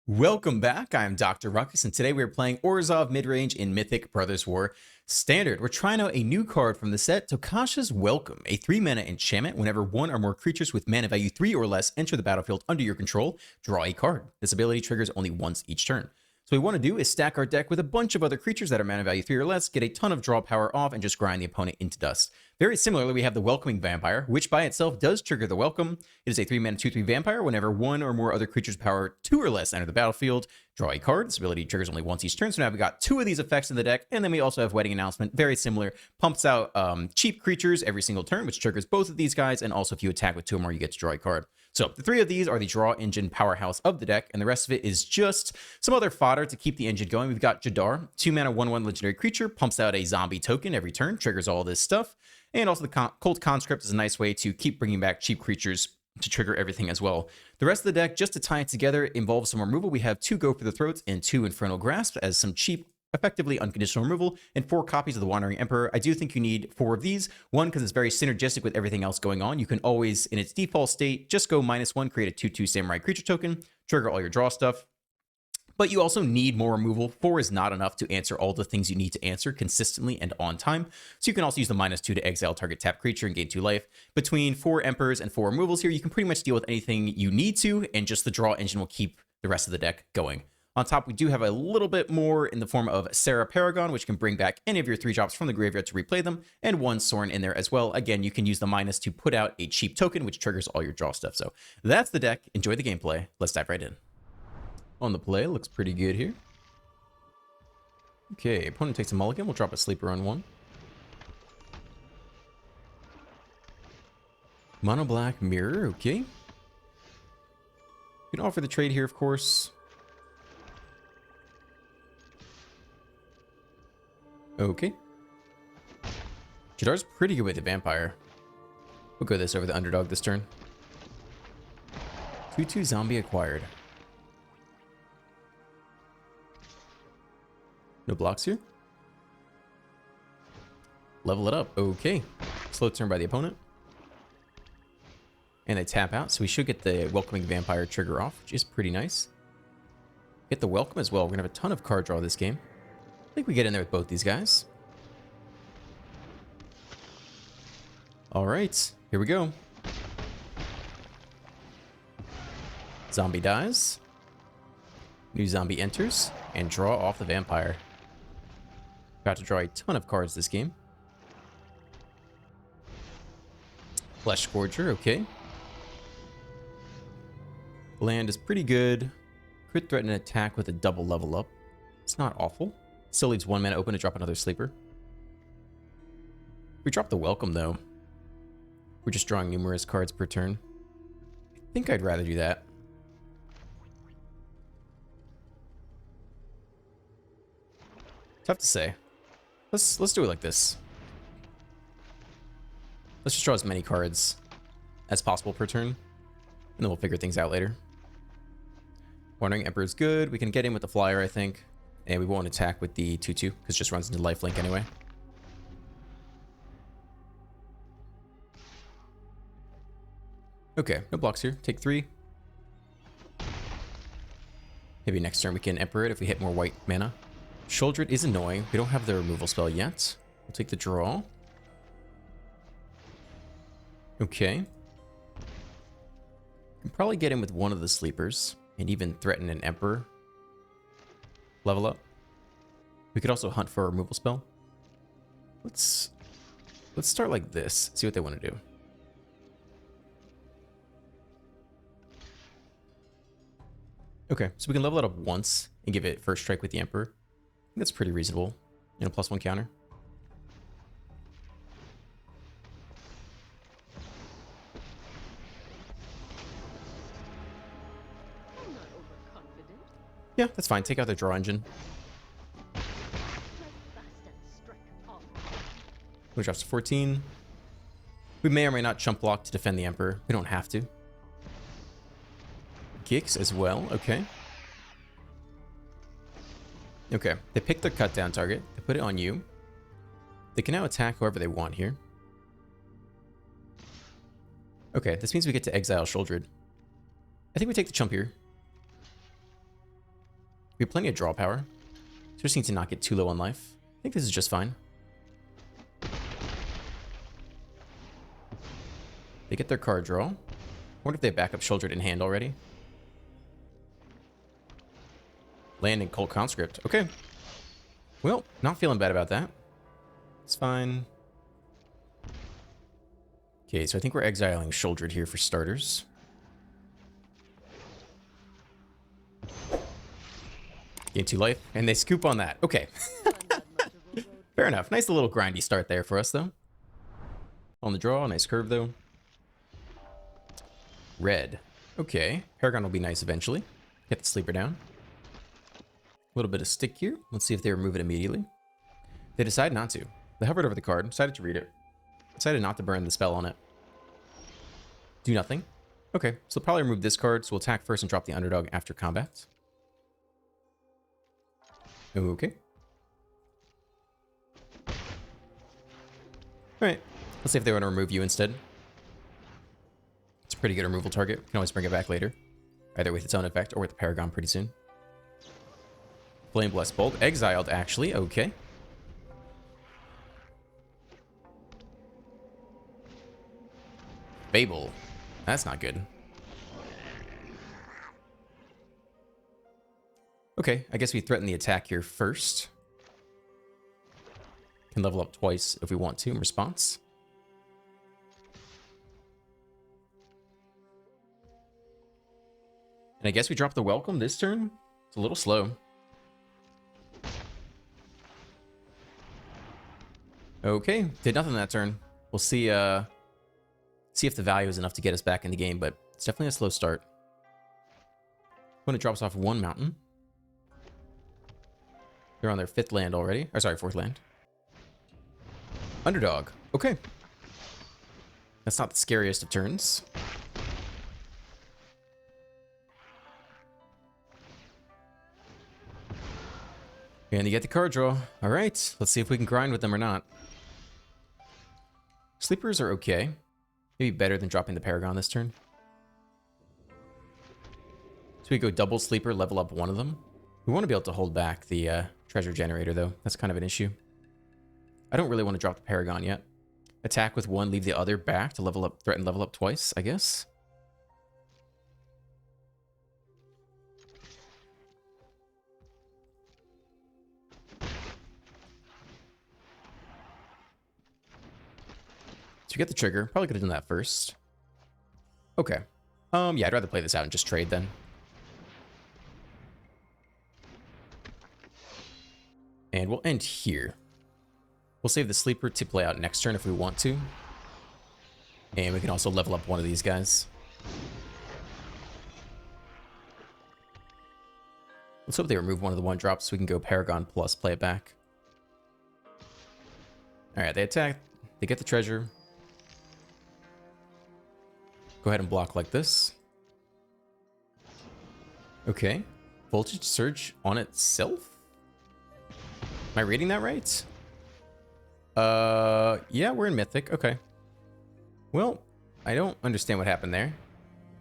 Welcome back, I'm Dr. Ruckus, and today we're playing Orzhov Midrange in Mythic Brothers War Standard. We're trying out a new card from the set, Tokasha's Welcome, a 3-mana enchantment. Whenever one or more creatures with mana value 3 or less enter the battlefield under your control, draw a card. This ability triggers only once each turn. So what we want to do is stack our deck with a bunch of other creatures that are mana value 3 or less, get a ton of draw power off, and just grind the opponent into dust. Very similarly, we have the Welcoming Vampire, which by itself does trigger the Welcome. It is a 3-mana 2/3 vampire. Whenever one or more other creatures power 2 or less enter the battlefield, draw a card. This ability triggers only once each turn. So now we've got 2 of these effects in the deck, and then we also have Wedding Announcement, very similar. Pumps out cheap creatures every single turn, which triggers both of these guys, and also if you attack with 2 or more, you get to draw a card. So the 3 of these are the draw engine powerhouse of the deck, and the rest of it is just some other fodder to keep the engine going. We've got Jadar, 2-mana 1/1 legendary creature, pumps out a zombie token every turn, triggers all this stuff. And also the Cult Conscript is a nice way to keep bringing back cheap creatures to trigger everything as well. The rest of the deck, just to tie it together, involves some removal. We have 2 Go for the Throats and 2 Infernal Grasp as some cheap, effectively unconditional removal, and 4 copies of the Wandering Emperor. I do think you need 4 of these. 1, because it's very synergistic with everything else going on. You can always, in its default state, just go -1, create a 2/2 Samurai creature token, trigger all your draw stuff. But you also need more removal. 4 is not enough to answer all the things you need to answer consistently and on time. So you can also use the -2 to exile target tap creature and gain 2 life. Between 4 Emperors and 4 removals here, you can pretty much deal with anything you need to, and just the draw engine will keep the rest of the deck going. On top, we do have a little bit more in the form of Sarah Paragon, which can bring back any of your 3 drops from the graveyard to replay them, and 1 Sorin in there as well. Again, you can use the minus to put out a cheap token, which triggers all your draw stuff. So that's the deck. Enjoy the gameplay. Let's dive right in. On the play, looks pretty good here. Okay, opponent takes a mulligan. We'll drop a sleeper on 1. Mono black mirror, okay. You can offer the trade here, of course. Okay. Jadar's pretty good with the vampire. We'll go this over the underdog this turn. 2/2 zombie acquired. No blocks here. Level it up. Okay. Slow turn by the opponent. And they tap out, so we should get the Welcoming Vampire trigger off, which is pretty nice. Get the Welcome as well. We're going to have a ton of card draw this game. I think we get in there with both these guys. Alright, here we go. Zombie dies. New zombie enters, and draw off the vampire. Got to draw a ton of cards this game. Flesh Scourger, okay. Land is pretty good. Crit threat and attack with a double level up. It's not awful. Still leaves 1 mana open to drop another sleeper. If we drop the Welcome, though, we're just drawing numerous cards per turn. I think I'd rather do that. Tough to say. Let's do it like this. Let's just draw as many cards as possible per turn, and then we'll figure things out later. Wandering Emperor is good. We can get in with the flyer, I think, and we won't attack with the 2/2 because it just runs into lifelink anyway. Okay, no blocks here. Take 3. Maybe next turn we can Emperor it if we hit more white mana. Shoulder it is annoying. We don't have the removal spell yet. We'll take the draw. Okay. Can probably get in with one of the sleepers and even threaten an Emperor. Level up. We could also hunt for a removal spell. Let's start like this. See what they want to do. Okay, so we can level it up once and give it first strike with the Emperor. That's pretty reasonable. You know, +1 counter. Yeah, that's fine. Take out the draw engine. Which drops to 14. We may or may not chump block to defend the Emperor. We don't have to. Gix as well. Okay. Okay, they pick their cut down target. They put it on you. They can now attack whoever they want here. Okay, this means we get to exile Shouldered. I think we take the chump here. We have plenty of draw power. So just need to not get too low on life. I think this is just fine. They get their card draw. I wonder if they have backup shouldered in hand already. Land and Cult Conscript. Okay. Well, not feeling bad about that. It's fine. Okay, so I think we're exiling shouldered here for starters. Gain 2 life, and they scoop on that. Okay. Fair enough. Nice little grindy start there for us, though. On the draw, nice curve, though. Red. Okay. Paragon will be nice eventually. Get the sleeper down. A little bit of stick here. Let's see if they remove it immediately. They decide not to. They hovered over the card, decided to read it. Decided not to burn the spell on it. Do nothing. Okay, so they'll probably remove this card, so we'll attack first and drop the underdog after combat. Okay. Alright, let's see if they want to remove you instead. It's a pretty good removal target. Can always bring it back later. Either with its own effect or with the Paragon pretty soon. Flame Blessed Bolt. Exiled, actually. Okay. Fable. That's not good. Okay, I guess we threaten the attack here first. Can level up twice if we want to in response. And I guess we drop the welcome this turn. It's a little slow. Okay, did nothing that turn. We'll see if the value is enough to get us back in the game, but it's definitely a slow start. When it drops off 1 mountain. They're on their 5th land already. Or sorry, 4th land. Underdog. Okay. That's not the scariest of turns. And you get the card draw. All right, let's see if we can grind with them or not. Sleepers are okay. Maybe better than dropping the Paragon this turn. So we go double sleeper, level up one of them. We want to be able to hold back the treasure generator, though. That's kind of an issue. I don't really want to drop the Paragon yet. Attack with one, leave the other back to level up, threaten level up twice, I guess. So we get the trigger. Probably could have done that first. Okay. Yeah, I'd rather play this out and just trade then. And we'll end here. We'll save the sleeper to play out next turn if we want to. And we can also level up one of these guys. Let's hope they remove one of the 1-drops so we can go Paragon plus, play it back. Alright, they attack. They get the treasure. Go ahead and block like this. Okay. Voltage Surge on itself? Am I reading that right? Yeah, we're in Mythic. Okay. Well, I don't understand what happened there.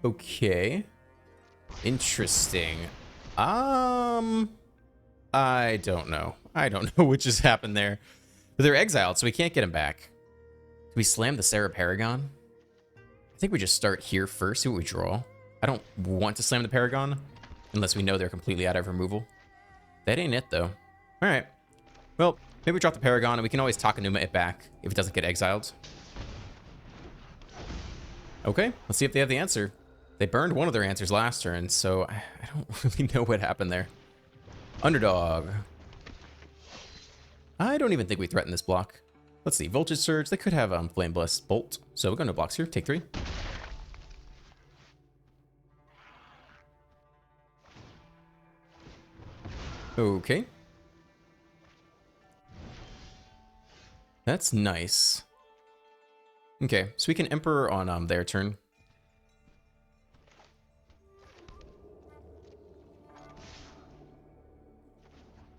Okay. Interesting. I don't know. I don't know what just happened there. But they're exiled, so we can't get them back. Do we slam the Sarah Paragon? I think we just start here first, see what we draw. I don't want to slam the Paragon unless we know they're completely out of removal. That ain't it, though. All right. Well, maybe we drop the Paragon, and we can always Takenuma it back if it doesn't get exiled. Okay, let's see if they have the answer. They burned one of their answers last turn, so I don't really know what happened there. Underdog. I don't even think we threaten this block. Let's see, Voltage Surge. They could have Flame Blessed Bolt. So we're going to blocks here. Take 3. Okay. That's nice. Okay, so we can Emperor on their turn.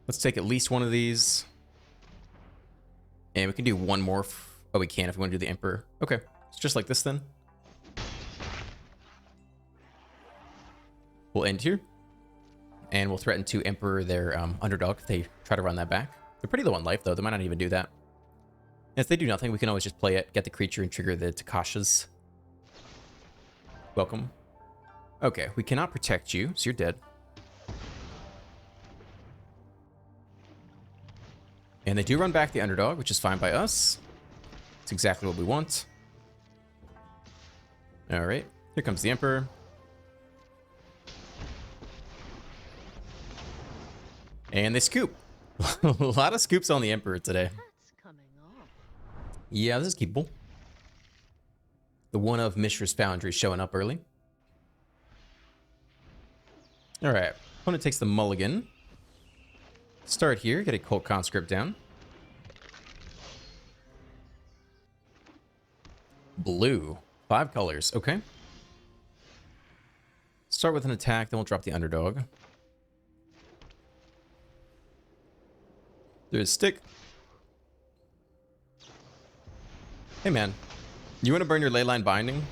Let's take at least one of these. And we can do one more. Oh, we can if we want to do the Emperor. Okay, it's just like this then. We'll end here. And we'll threaten to Emperor their underdog if they try to run that back. They're pretty low on life, though. They might not even do that. And if they do nothing, we can always just play it, get the creature, and trigger the Takashas. Welcome. Okay, we cannot protect you, so you're dead. And they do run back the underdog, which is fine by us. It's exactly what we want. All right, here comes the Emperor. And they scoop. A lot of scoops on the Emperor today. Yeah, this is keepable. The one of Mishra's Foundry showing up early. All right, opponent takes the mulligan. Start here, get a Cult Conscript down. Blue, 5 colors, okay. Start with an attack, then we'll drop the underdog. There's stick. Hey man, you want to burn your Leyline Binding?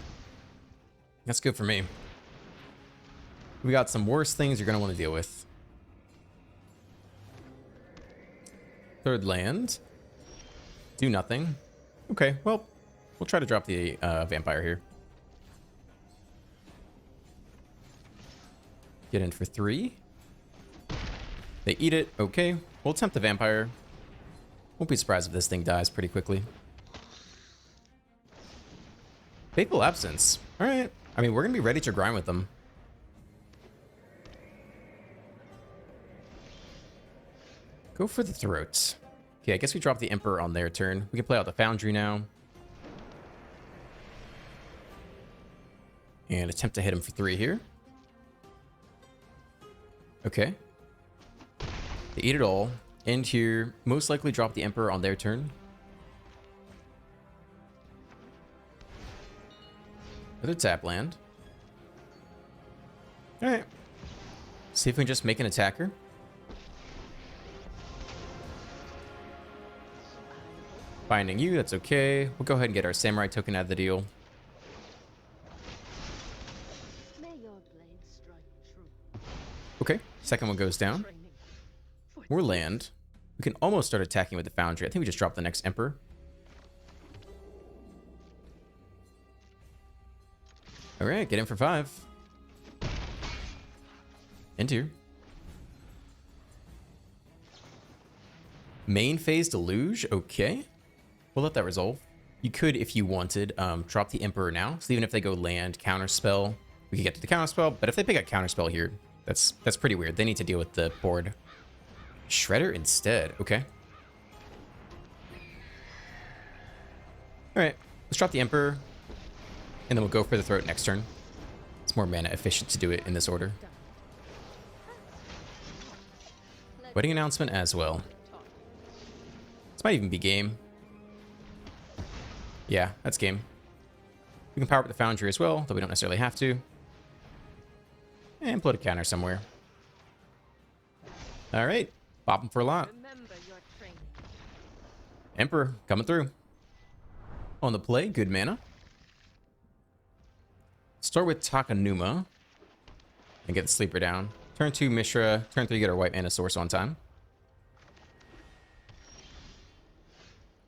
That's good for me. We got some worse things you're going to want to deal with. Third land. Do nothing. Okay, well, we'll try to drop the Vampire here. Get in for 3. They eat it. Okay, we'll attempt the Vampire. Won't be surprised if this thing dies pretty quickly. Fateful Absence. All right. I mean, we're going to be ready to grind with them. Go for the throat. Okay, I guess we drop the Emperor on their turn. We can play out the Foundry now. And attempt to hit him for 3 here. Okay. They eat it all. End here. Most likely drop the Emperor on their turn. Another tap land. Alright. See if we can just make an attacker. Binding you, that's okay. We'll go ahead and get our Samurai token out of the deal. Okay, second one goes down. More land. We can almost start attacking with the Foundry. I think we just drop the next Emperor. Alright, get in for 5. Enter. Main phase Deluge, okay. We'll let that resolve. You could, if you wanted, drop the Emperor now. So even if they go land, counterspell, we can get to the counterspell. But if they pick a counterspell here, that's pretty weird. They need to deal with the board. Shredder instead, okay. Alright, let's drop the Emperor. And then we'll go for the throat next turn. It's more mana efficient to do it in this order. Wedding announcement as well. This might even be game. Yeah, that's game. We can power up the Foundry as well, though we don't necessarily have to. And put a counter somewhere. Alright, pop him for a lot. Emperor, coming through. On the play, good mana. Start with Takanuma. And get the sleeper down. Turn 2, Mishra. Turn 3, get our white mana source on time.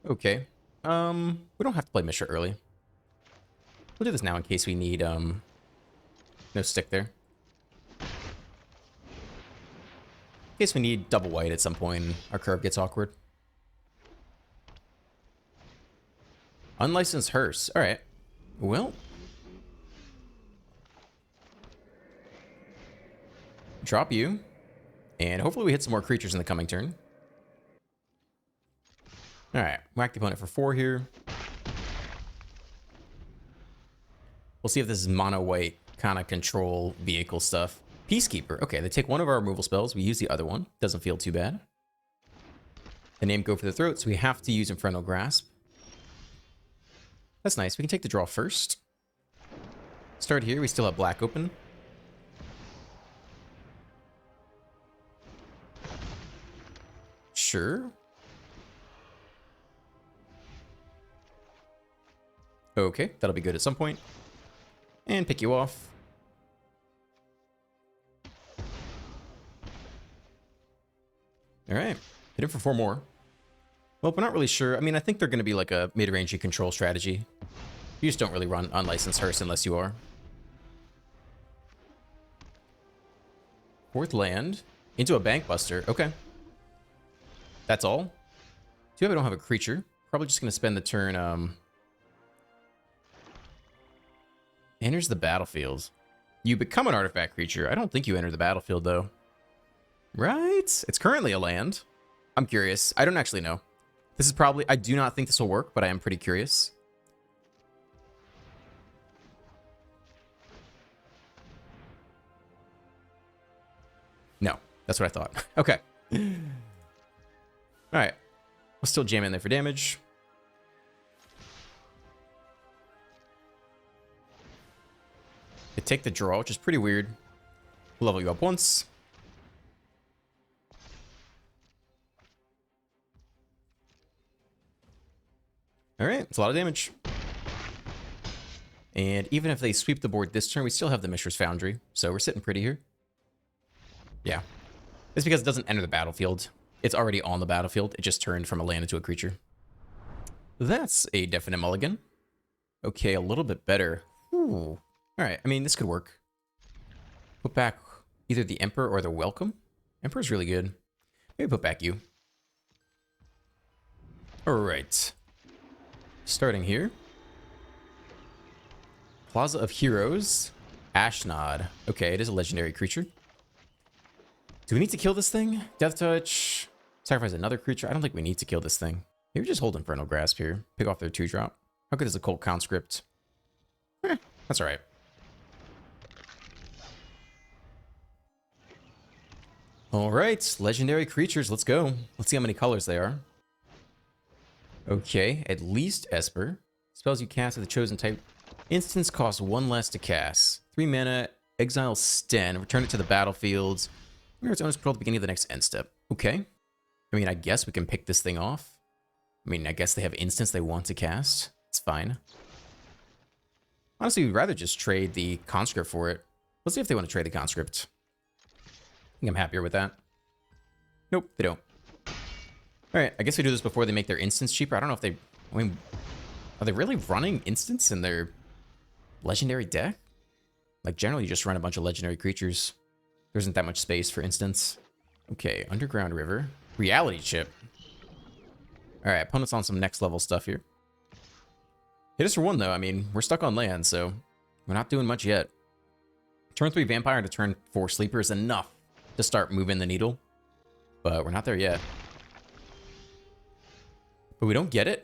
Okay. We don't have to play Mishra early. We'll do this now in case we need, no stick there. In case we need double white at some point and our curve gets awkward. Unlicensed Hearse. Alright. Well. Drop you. And hopefully we hit some more creatures in the coming turn. Alright, whack the opponent for 4 here. We'll see if this is mono white kind of control vehicle stuff. Peacekeeper. Okay, they take one of our removal spells. We use the other one. Doesn't feel too bad. The name go for the throat, so we have to use Infernal Grasp. That's nice. We can take the draw first. Start here. We still have black open. Sure. Okay, that'll be good at some point. And pick you off. All right. Hit him for 4 more. Well, we're not really sure. I mean, I think they're going to be like a mid-rangey control strategy. You just don't really run unlicensed hearse unless you are. 4th land. Into a bank buster. Okay. That's all. Too bad we don't have a creature. Probably just going to spend the turn, Enters the battlefield. You become an artifact creature. I don't think you enter the battlefield, though. Right? It's currently a land. I'm curious. I don't actually know. This is probably... I do not think this will work, but I am pretty curious. No. That's what I thought. Okay. Alright. We'll still jam in there for damage. They take the draw, which is pretty weird. We'll level you up once. Alright, it's a lot of damage. And even if they sweep the board this turn, we still have the Mishra's Foundry. So we're sitting pretty here. Yeah. It's because it doesn't enter the battlefield. It's already on the battlefield. It just turned from a land into a creature. That's a definite mulligan. Okay, a little bit better. Ooh. Alright, I mean, this could work. Put back either the Emperor or the Welcome. Emperor's really good. Maybe put back you. Alright. Starting here. Plaza of Heroes. Ashnod. Okay, it is a legendary creature. Do we need to kill this thing? Death Touch. Sacrifice another creature. I don't think we need to kill this thing. Maybe just hold Infernal Grasp here. Pick off their 2-drop. How good is a Cult Conscript? That's alright. Alright, legendary creatures. Let's go. Let's see how many colors they are. Okay, at least Esper. Spells you cast with the chosen type. Instance costs 1 less to cast. 3 mana, exile Sten, return it to the battlefield. Where its owner's control at the beginning of the next end step. Okay. I mean, I guess we can pick this thing off. I mean, I guess they have instants they want to cast. It's fine. Honestly, we'd rather just trade the conscript for it. Let's see if they want to trade the conscript. I think I'm happier with that. Nope, they don't. Alright, I guess we do this before they make their instants cheaper. I don't know if they... I mean, are they really running instants in their legendary deck? Like, generally you just run a bunch of legendary creatures. There isn't that much space for instants. Okay, Underground River. Reality Chip. Alright, opponent's on some next level stuff here. Hit us for 1, though. I mean, we're stuck on land, so we're not doing much yet. Turn 3 Vampire to turn 4 Sleeper is enough to start moving the needle. But we're not there yet. But we don't get it.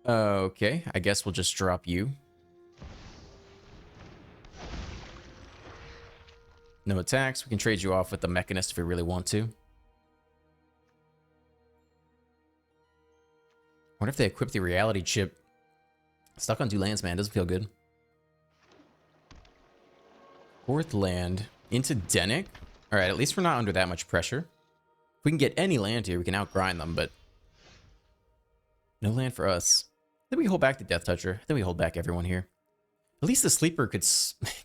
Okay, I guess we'll just drop you. No attacks. We can trade you off with the Mechanist if we really want to. Wonder if they equip the Reality Chip. Stuck on 2 lands, man. Doesn't feel good. 4th land into Denick. Alright, at least we're not under that much pressure. If we can get any land here, we can outgrind them, but no land for us. Then we hold back the Death Toucher. Then we hold back everyone here. At least the Sleeper could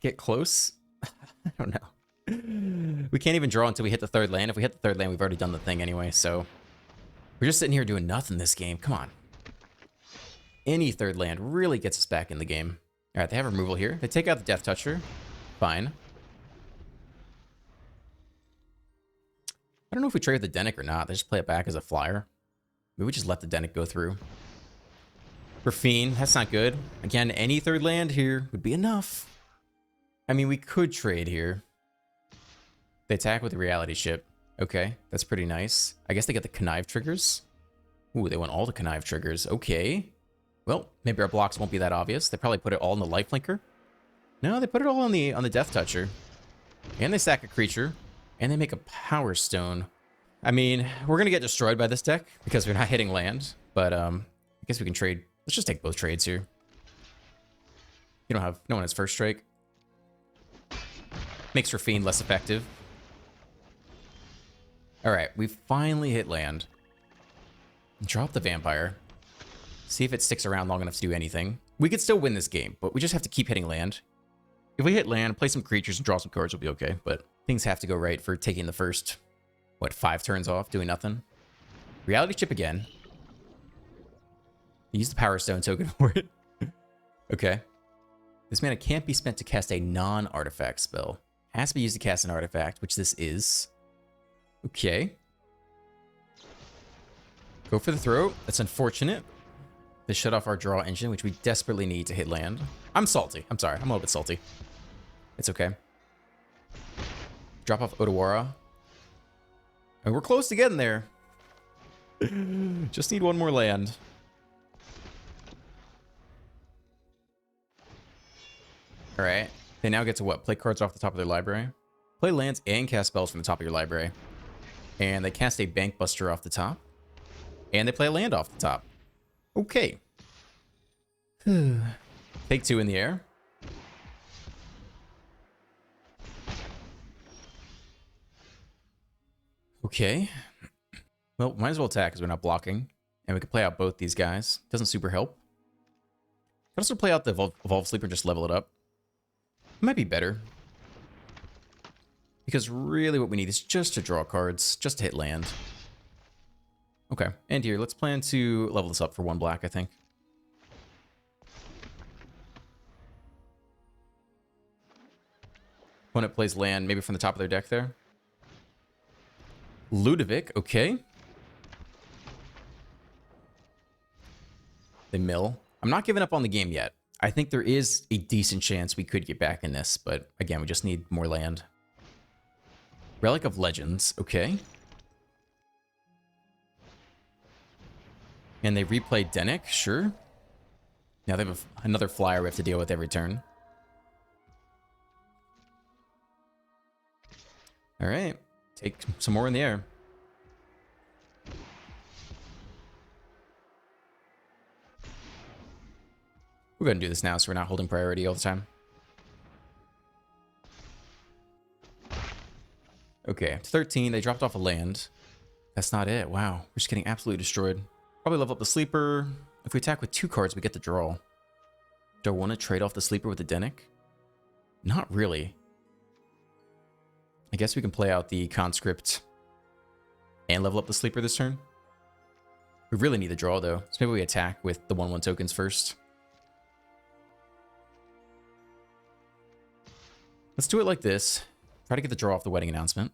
get close. I don't know. We can't even draw until we hit the 3rd land. If we hit the 3rd land, we've already done the thing anyway, so we're just sitting here doing nothing this game. Come on. Any 3rd land really gets us back in the game. All right, they have removal here. They take out the Death Toucher. Fine. I don't know if we trade the Denick or not. They just play it back as a flyer. Maybe we just let the Denick go through. For Fiend, that's not good. Again, any 3rd land here would be enough. I mean, we could trade here. They attack with the Reality Chip. Okay, that's pretty nice. I guess they get the Connive triggers. Ooh, they want all the Connive triggers. Okay. Well, maybe our blocks won't be that obvious. They probably put it all in the Lifelinker. No, they put it all on the Death Toucher. And they sack a creature. And they make a Power Stone. I mean, we're going to get destroyed by this deck because we're not hitting land. But I guess we can trade. Let's just take both trades here. You don't have... No one has First Strike. Makes for Fiend less effective. Alright, we finally hit land. Drop the Vampire. See if it sticks around long enough to do anything. We could still win this game, but we just have to keep hitting land. If we hit land, play some creatures, and draw some cards, we'll be okay. But things have to go right for taking the first, what, 5 turns off, doing nothing. Reality Chip again. Use the Power Stone token for it. Okay. This mana can't be spent to cast a non-artifact spell. Has to be used to cast an artifact, which this is. Okay. Go for the throat. That's unfortunate. They shut off our draw engine, which we desperately need to hit land. I'm salty. I'm sorry. I'm a little bit salty. It's okay. Drop off Otawara. And we're close to getting there. Just need one more land. All right. They now get to what? Play cards off the top of their library. Play lands and cast spells from the top of your library. And they cast a Bank Buster off the top. And they play a land off the top. Okay. Take 2 in the air. Okay. Well, might as well attack because we're not blocking. And we can play out both these guys. Doesn't super help. Could also play out the Evolve Sleeper and just level it up. It might be better. Because really what we need is just to draw cards, just to hit land. Okay, and here, let's plan to level this up for 1 black, I think. Opponent plays land, maybe from the top of their deck there. Ludovic, okay. They mill. I'm not giving up on the game yet. I think there is a decent chance we could get back in this, but again, we just need more land. Relic of Legends, okay. And they replay Dennick, sure. Now they have another flyer we have to deal with every turn. All right, take some more in the air. We're going to do this now so we're not holding priority all the time. Okay, 13, they dropped off a land. That's not it, wow. We're just getting absolutely destroyed. Probably level up the Sleeper. If we attack with 2 cards, we get the draw. Do I want to trade off the Sleeper with the Dennick? Not really. I guess we can play out the Conscript and level up the Sleeper this turn. We really need the draw, though. So maybe we attack with the 1/1 tokens first. Let's do it like this. Try to get the draw off the wedding announcement.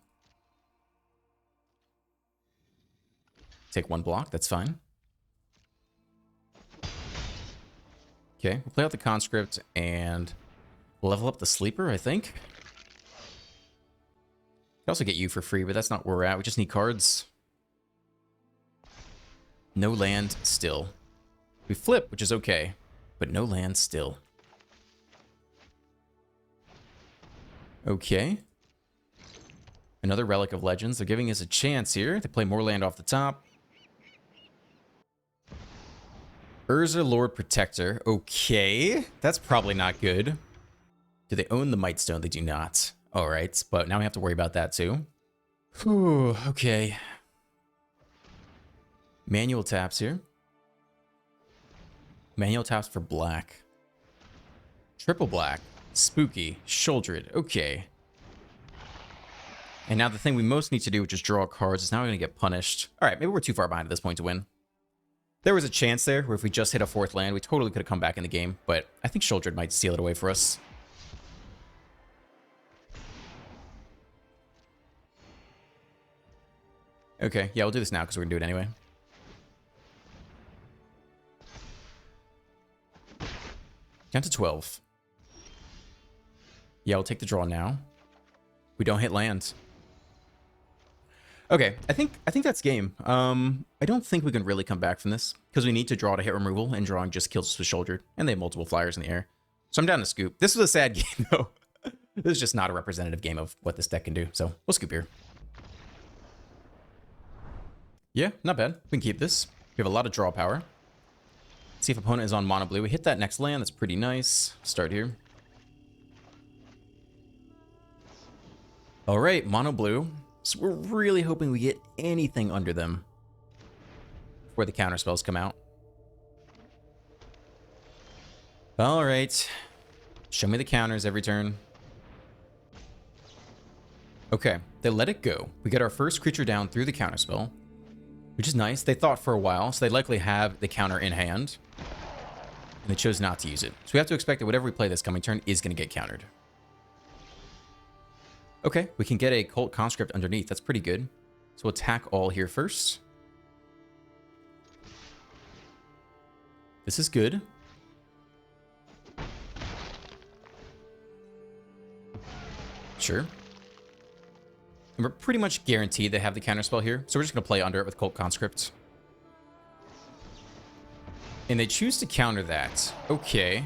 Take 1 block, that's fine. Okay, we'll play out the Conscript and level up the Sleeper, I think. Could also get you for free, but that's not where we're at. We just need cards. No land still. We flip, which is okay, but no land still. Okay. Another Relic of Legends. They're giving us a chance here. They play more land off the top. Urza Lord Protector. Okay. That's probably not good. Do they own the Mightstone? They do not. All right. But now we have to worry about that too. Whew. Okay. Manual taps here. Manual taps for black. Triple black. Spooky. Shouldered. Okay. And now the thing we most need to do, which is draw cards, is now we're going to get punished. All right, maybe we're too far behind at this point to win. There was a chance there where if we just hit a 4th land, we totally could have come back in the game, but I think Shouldered might seal it away for us. Okay, yeah, we'll do this now because we're going to do it anyway. Down to 12. Yeah, we'll take the draw now. We don't hit land. Okay, I think that's game. I don't think we can really come back from this because we need to draw to hit removal, and drawing just kills us with Shouldered, and they have multiple flyers in the air. So I'm down to scoop. This was a sad game, though. This is just not a representative game of what this deck can do, so we'll scoop here. Yeah, not bad. We can keep this. We have a lot of draw power. See if opponent is on mono blue. We hit that next land. That's pretty nice. Start here. All right, mono blue. So we're really hoping we get anything under them before the counter spells come out. All right. Show me the counters every turn. Okay, they let it go. We get our first creature down through the counterspell, which is nice. They thought for a while, so they likely have the counter in hand, and they chose not to use it. So we have to expect that whatever we play this coming turn is going to get countered. Okay, we can get a Cult Conscript underneath. That's pretty good. So we'll attack all here first. This is good. Sure. And we're pretty much guaranteed they have the counterspell here, so we're just going to play under it with Cult Conscript. And they choose to counter that. Okay.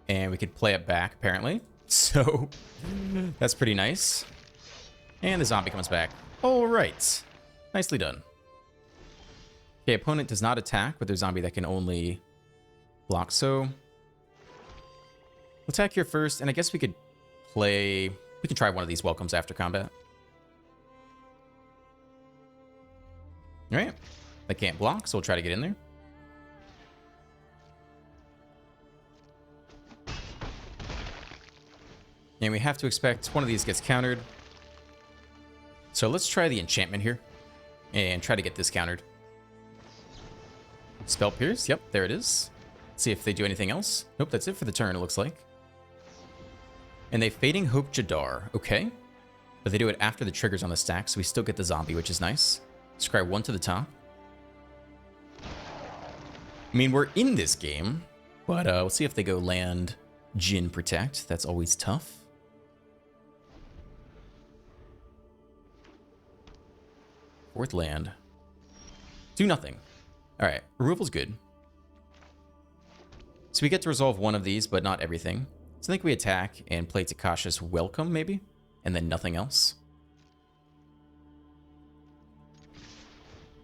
And we could play it back, apparently. So, that's pretty nice. And the zombie comes back. All right. Nicely done. Okay, opponent does not attack with their zombie that can only block, so... we'll attack here first, and I guess we could play... we can try one of these welcomes after combat. Alright. They can't block, so we'll try to get in there. And we have to expect one of these gets countered. So let's try the enchantment here. And try to get this countered. Spell Pierce, yep, there it is. Let's see if they do anything else. Nope, that's it for the turn, it looks like. And they Fading Hope Jadar, okay. But they do it after the triggers on the stack, so we still get the zombie, which is nice. Scry 1 to the top. I mean, we're in this game, but we'll see if they go land Jin Protect. That's always tough. Fourth land. Do nothing. Alright, removal's good. So we get to resolve one of these, but not everything. So I think we attack and play Takasha's Welcome, maybe? And then nothing else.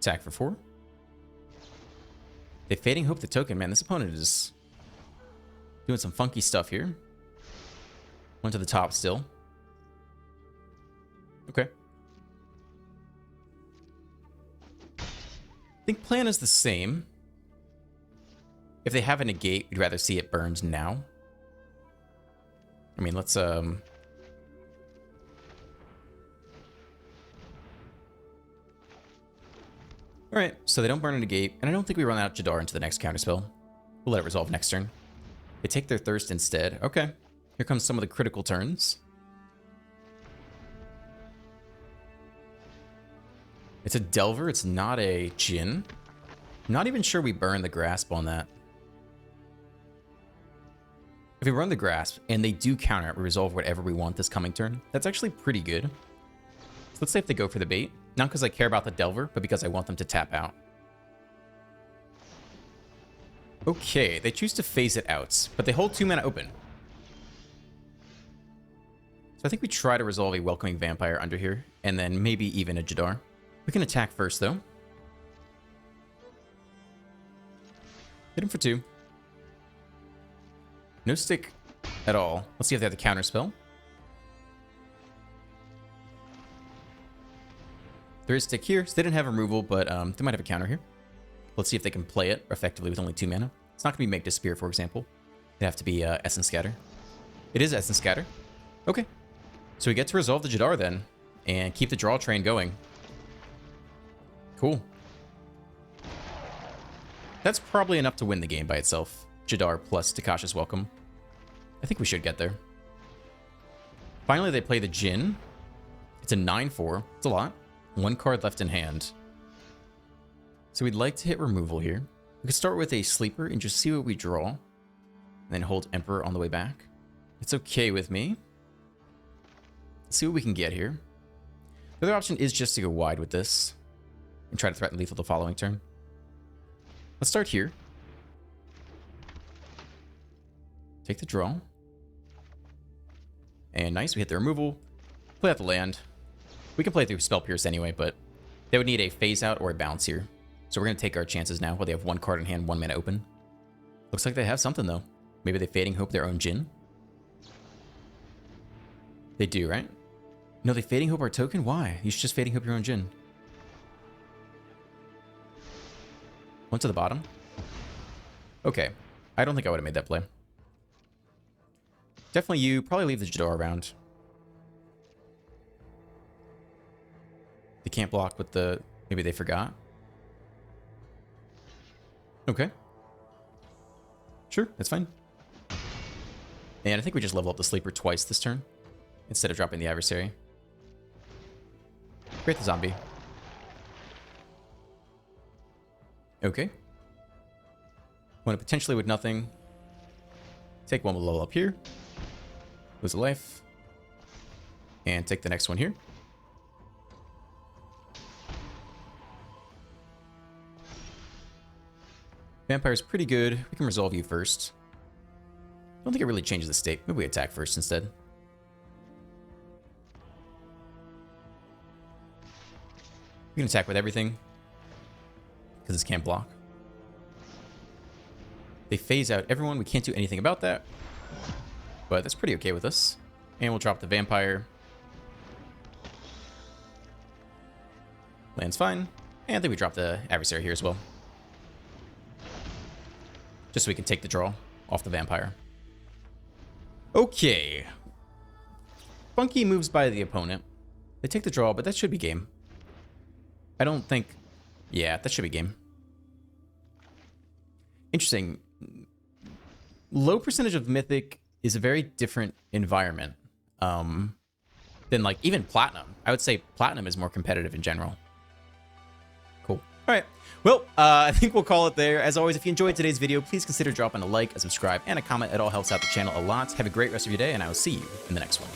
Attack for 4. They Fading Hope the token. Man, this opponent is doing some funky stuff here. Went to the top still. Okay. I think plan is the same. If they have a negate, we'd rather see it burned now. I mean, let's Alright, so they don't burn a negate, and I don't think we run out Jadar into the next counterspell. We'll let it resolve next turn. They take their Thirst instead. Okay. Here comes some of the critical turns. It's a Delver, it's not a Jin. I'm not even sure we burn the Grasp on that. If we run the Grasp, and they do counter it, we resolve whatever we want this coming turn. That's actually pretty good. So let's say if they go for the bait. Not because I care about the Delver, but because I want them to tap out. Okay, they choose to phase it out, but they hold 2 mana open. So I think we try to resolve a Welcoming Vampire under here, and then maybe even a Jadar. We can attack first, though. Hit him for 2. No stick at all. Let's see if they have the counter spell. There is stick here, so they didn't have removal, but they might have a counter here. Let's see if they can play it effectively with only 2 mana. It's not going to be Make Disappear, for example. It'd have to be Essence Scatter. It is Essence Scatter. Okay. So we get to resolve the Jadar then, and keep the draw train going. Cool. That's probably enough to win the game by itself. Jadar plus Takasha's Welcome. I think we should get there. Finally, they play the Jin. It's a 9/4. It's a lot. 1 card left in hand. So we'd like to hit removal here. We could start with a Sleeper and just see what we draw. And then hold Emperor on the way back. It's okay with me. Let's see what we can get here. The other option is just to go wide with this. And try to threaten lethal the following turn. Let's start here. Take the draw. And nice, we hit the removal. Play out the land. We can play through Spell Pierce anyway, but they would need a phase out or a bounce here. So we're going to take our chances now while they have 1 card in hand, 1 mana open. Looks like they have something, though. Maybe they Fading Hope their own Jin. They do, right? No, they Fading Hope our token? Why? You should just Fading Hope your own Jin. 1 to the bottom. Okay. I don't think I would have made that play. Definitely you. Probably leave the Jador around. They can't block with the... Maybe they forgot. Okay. Sure, that's fine. And I think we just level up the Sleeper twice this turn, instead of dropping the Adversary. Create the Zombie. Okay. Want to potentially with nothing. Take one with level up here. Lose a life. And take the next one here. Vampire's pretty good. We can resolve you first. I don't think it really changes the state. Maybe we attack first instead. We can attack with everything, because this can't block. They phase out everyone. We can't do anything about that, but that's pretty okay with us. And we'll drop the Vampire. Land's fine. And I think we drop the Adversary here as well, just so we can take the draw off the Vampire. Okay. Funky moves by the opponent. They take the draw, but that should be game. I don't think... Yeah, that should be game. Interesting. Low percentage of Mythic is a very different environment than, like, even Platinum. I would say Platinum is more competitive in general. Cool. All right. Well, I think we'll call it there. As always, if you enjoyed today's video, please consider dropping a like, a subscribe, and a comment. It all helps out the channel a lot. Have a great rest of your day, and I will see you in the next one.